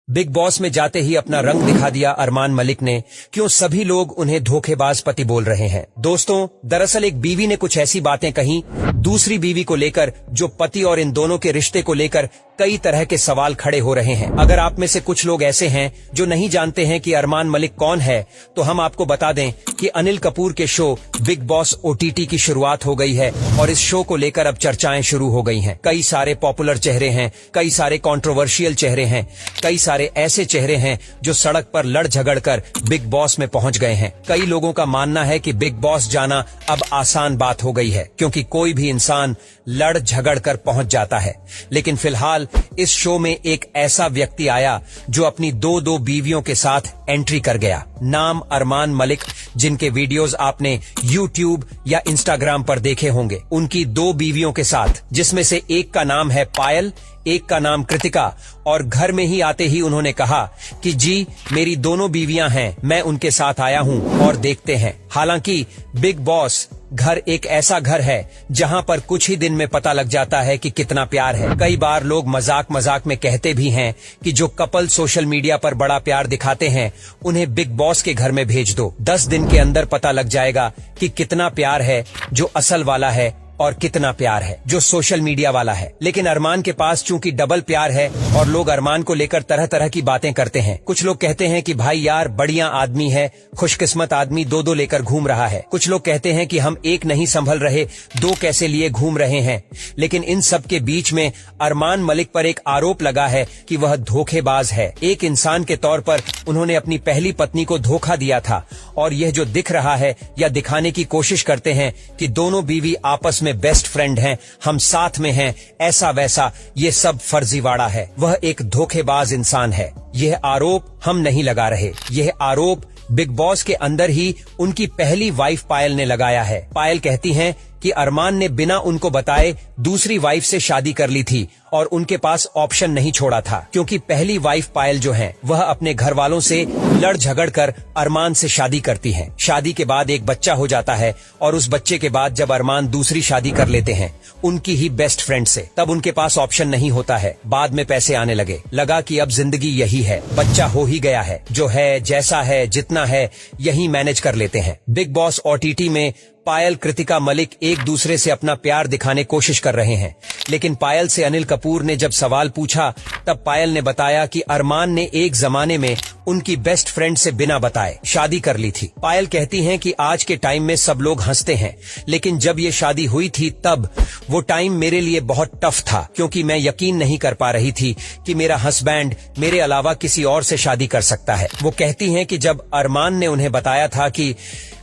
Big boss में जाते ही अपना रंग दिखा दिया अरमान मलिक ने। क्यों सभी लोग उन्हें धोखेबाज पति बोल रहे हैं? दोस्तों, दरअसल एक बीवी ने कुछ ऐसी बातें कही दूसरी बीवी को लेकर जो पति और इन दोनों के रिश्ते को लेकर कई तरह के सवाल खड़े हो रहे हैं। अगर आप में से कुछ लोग ऐसे हैं जो नहीं जानते हैं कि अरमान मलिक कौन है, तो हम आपको बता दें कि अनिल कपूर के शो बिग बॉस OTT की शुरुआत हो गई है और इस शो को लेकर अब चर्चाएं शुरू हो गई हैं। कई सारे पॉपुलर चेहरे हैं, कई सारे कंट्रोवर्शियल चेहरे हैं, कई सारे ऐसे चेहरे हैं जो सड़क पर लड़ झगड़ कर बिग बॉस में पहुंच गए हैं। कई लोगों का मानना है कि बिग बॉस जाना अब आसान बात हो गई है, क्योंकि कोई भी इंसान लड़ झगड़ कर पहुंच जाता है। लेकिन फिलहाल इस शो में एक ऐसा व्यक्ति आया जो अपनी दो बीवियों के साथ एंट्री कर गया। नाम अरमान मलिक, जिनके वीडियोस आपने YouTube या Instagram पर देखे होंगे। उनकी 2 बीवियों के साथ, जिसमें से एक का नाम है पायल, एक का नाम कृतिका। और घर में ही आते ही उन्होंने कहा कि जी, मेरी दोनों बीवियां हैं, मैं उनके साथ आया हूं और देखते हैं। हालांकि बिग बॉस घर एक ऐसा घर है जहां पर कुछ ही दिन में पता लग जाता है कि कितना प्यार है। कई बार लोग मजाक में कहते भी हैं कि जो कपल सोशल मीडिया पर बड़ा प्यार दिखाते हैं, उन्हें बिग बॉस के घर में भेज दो। 10 दिन के अंदर पता लग जाएगा कि कितना प्यार है जो असल वाला है और कितना प्यार है जो सोशल मीडिया वाला है। लेकिन अरमान के पास चूंकि डबल प्यार है और लोग अरमान को लेकर तरह तरह की बातें करते हैं। कुछ लोग कहते हैं कि भाई यार, बढ़िया आदमी है, खुशकिस्मत आदमी, 2 लेकर घूम रहा है। कुछ लोग कहते हैं कि हम एक नहीं संभल रहे, 2 कैसे लिए घूम रहे हैं। लेकिन इन सब के बीच में अरमान मलिक पर एक आरोप लगा है कि वह धोखेबाज है। एक इंसान के तौर पर उन्होंने अपनी पहली पत्नी को धोखा दिया था और यह जो दिख रहा है या दिखाने की कोशिश करते हैं कि दोनों बीवी आपस में बेस्ट फ्रेंड हैं, हम साथ में हैं, ऐसा वैसा, ये सब फर्जीवाड़ा है। वह एक धोखेबाज इंसान है। यह आरोप हम नहीं लगा रहे, यह आरोप बिग बॉस के अंदर ही उनकी पहली वाइफ पायल ने लगाया है। पायल कहती हैं कि अरमान ने बिना उनको बताए दूसरी वाइफ से शादी कर ली थी और उनके पास ऑप्शन नहीं छोड़ा था, क्योंकि पहली वाइफ पायल जो है वह अपने घर वालों से लड़ झगड़ कर अरमान से शादी करती हैं। शादी के बाद एक बच्चा हो जाता है और उस बच्चे के बाद जब अरमान दूसरी शादी कर लेते हैं उनकी ही बेस्ट फ्रेंड से, तब उनके पास ऑप्शन नहीं होता है। बाद में पैसे आने लगा कि अब जिंदगी यही है, बच्चा हो ही गया है, जो है जैसा है जितना है यही मैनेज कर लेते हैं। बिग बॉस OTT में पायल, कृतिका, मलिक एक दूसरे से अपना प्यार दिखाने कोशिश कर रहे हैं। लेकिन पायल से अनिल कपूर ने जब सवाल पूछा, तब पायल ने बताया कि अरमान ने एक जमाने में उनकी बेस्ट फ्रेंड से बिना बताए शादी कर ली थी। पायल कहती हैं कि आज के टाइम में सब लोग हंसते हैं, लेकिन जब ये शादी हुई थी तब वो टाइम मेरे लिए बहुत टफ था, क्योंकि मैं यकीन नहीं कर पा रही थी कि मेरा हस्बैंड मेरे अलावा किसी और से शादी कर सकता है। वो कहती हैं कि जब अरमान ने उन्हें बताया था कि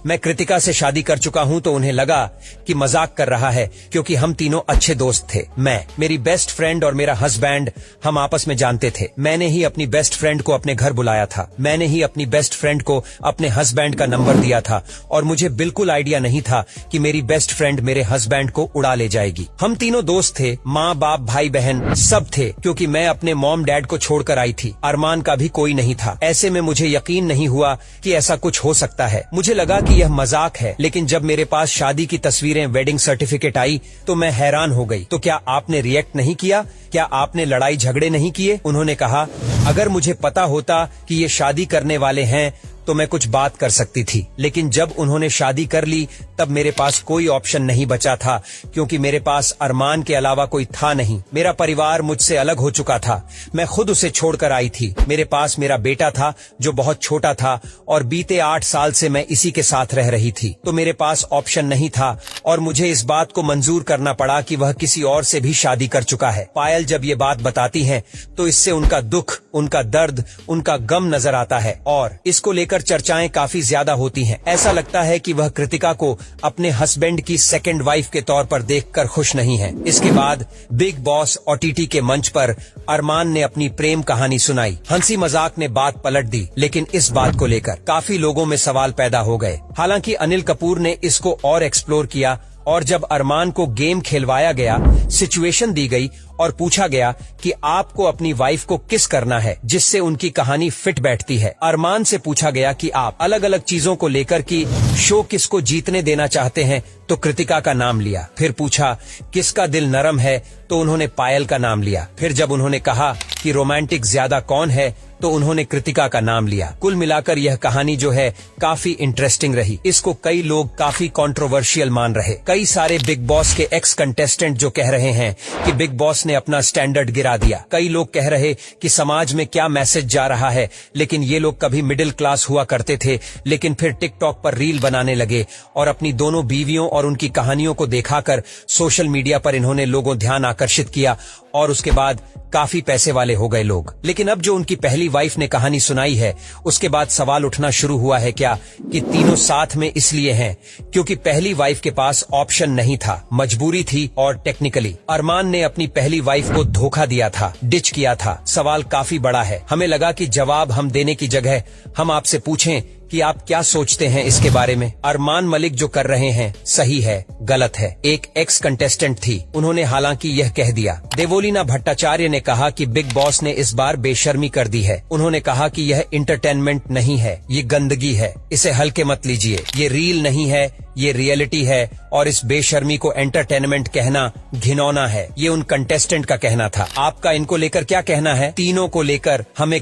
मैं कृतिका से शादी कर चुका हूं, तो उन्हें लगा कि मजाक कर रहा है, क्योंकि हम तीनों अच्छे दोस्त थे। मैं, मेरी बेस्ट फ्रेंड और मेरा हस्बैंड, हम आपस में जानते थे। मैंने ही अपनी बेस्ट फ्रेंड को अपने घर बुलाया था, मैंने ही अपनी बेस्ट फ्रेंड को अपने हस्बैंड का नंबर दिया था और मुझे बिल्कुल आइडिया नहीं था कि मेरी बेस्ट फ्रेंड मेरे हस्बैंड को उड़ा ले जाएगी। हम तीनों दोस्त थे, माँ बाप भाई बहन सब थे, क्योंकि मैं अपने मॉम डैड को छोड़कर आई थी। अरमान का भी कोई नहीं था। ऐसे में मुझे यकीन नहीं हुआ कि ऐसा कुछ हो सकता है। मुझे लगा कि यह मजाक है, लेकिन जब मेरे पास शादी की तस्वीरें, वेडिंग सर्टिफिकेट आई तो मैं हैरान हो गई। तो क्या आपने रिएक्ट नहीं किया? क्या आपने लड़ाई झगड़े नहीं किए? उन्होंने कहा, अगर मुझे पता होता कि ये शादी करने वाले हैं तो मैं कुछ बात कर सकती थी, लेकिन जब उन्होंने शादी कर ली तब मेरे पास कोई ऑप्शन नहीं बचा था, क्योंकि मेरे पास अरमान के अलावा कोई था नहीं। मेरा परिवार मुझसे अलग हो चुका था, मैं खुद उसे छोड़कर आई थी। मेरे पास मेरा बेटा था जो बहुत छोटा था और बीते 8 साल से मैं इसी के साथ रह रही थी, तो मेरे पास ऑप्शन नहीं था और मुझे इस बात को मंजूर करना पड़ा कि वह किसी और से भी शादी कर चुका है। पायल जब ये बात बताती हैं तो इससे उनका दुख, उनका दर्द, उनका गम नजर आता है और इसको लेकर चर्चाएं काफी ज्यादा होती हैं। ऐसा लगता है कि वह कृतिका को अपने हस्बैंड की सेकंड वाइफ के तौर पर देखकर खुश नहीं है। इसके बाद बिग बॉस OTT के मंच पर अरमान ने अपनी प्रेम कहानी सुनाई। हंसी मजाक ने बात पलट दी, लेकिन इस बात को लेकर काफी लोगों में सवाल पैदा हो गए। हालांकि अनिल कपूर ने इसको और एक्सप्लोर किया और जब अरमान को गेम खेलवाया गया, सिचुएशन दी गई और पूछा गया कि आपको अपनी वाइफ को किस करना है जिससे उनकी कहानी फिट बैठती है। अरमान से पूछा गया कि आप अलग अलग चीजों को लेकर कि शो किसको जीतने देना चाहते हैं, तो कृतिका का नाम लिया। फिर पूछा किसका दिल नरम है, तो उन्होंने पायल का नाम लिया। फिर जब उन्होंने कहा कि रोमांटिक ज्यादा कौन है, तो उन्होंने कृतिका का नाम लिया। कुल मिलाकर यह कहानी जो है काफी इंटरेस्टिंग रही। इसको कई लोग काफी कंट्रोवर्शियल मान रहे। कई सारे बिग बॉस के एक्स कंटेस्टेंट जो कह रहे हैं कि बिग बॉस ने अपना स्टैंडर्ड गिरा दिया। कई लोग कह रहे कि समाज में क्या मैसेज जा रहा है, लेकिन ये लोग कभी मिडिल क्लास हुआ करते थे, लेकिन फिर टिकटॉक पर रील बनाने लगे और अपनी दोनों बीवियों और उनकी कहानियों को दिखाकर सोशल मीडिया पर इन्होंने लोगों ध्यान आकर्षित किया और उसके बाद काफी पैसे वाले हो गए लोग। लेकिन अब जो उनकी पहली वाइफ ने कहानी सुनाई है, उसके बाद सवाल उठना शुरू हुआ है क्या कि तीनों साथ में इसलिए हैं क्योंकि पहली वाइफ के पास ऑप्शन नहीं था, मजबूरी थी और टेक्निकली अरमान ने अपनी पहली वाइफ को धोखा दिया था, डिच किया था। सवाल काफी बड़ा है। हमें लगा कि जवाब हम देने की जगह हम आपसे पूछें कि आप क्या सोचते हैं इसके बारे में। अरमान मलिक जो कर रहे हैं सही है, गलत है। एक एक्स कंटेस्टेंट थी, उन्होंने हालांकि यह कह दिया। देवोलीना भट्टाचार्य ने कहा कि बिग बॉस ने इस बार बेशर्मी कर दी है। उन्होंने कहा कि यह इंटरटेनमेंट नहीं है, ये गंदगी है, इसे हल्के मत लीजिए। ये रील नहीं है, ये रियलिटी है और इस बेशर्मी को एंटरटेनमेंट कहना घिनौना है। ये उन कंटेस्टेंट का कहना था। आपका इनको लेकर क्या कहना है? तीनों को लेकर हमें